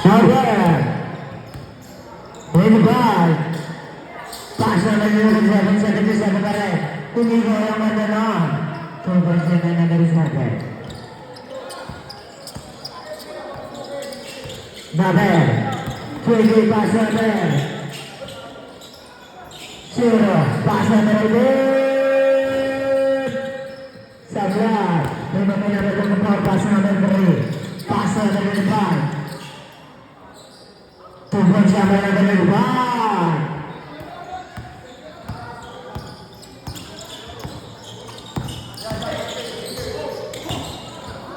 In ball. Pasa na yung 7 seconds sa pare. Hindi ko yung madanon. 2% na nagalis natin. Naber. Pwede pasa na. Zero. Pasa na rin. Sablat. May mga naman ng power pasa na rin. Pasa na rin ball. Tungkol siya may nagaliwan.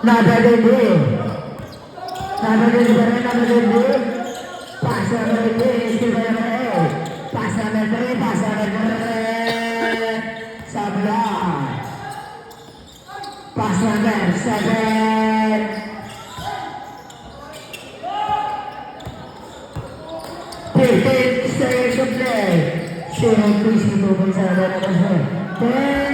Nadadindi. Nadadindi pa rin, nadadindi. Pasa na rin, istiba na rin. Pasa na rin, pasa na rin. Sablat. Pasa na rin, 7. 15 seconds to play. 0-3 si Tubong sa naman. 10.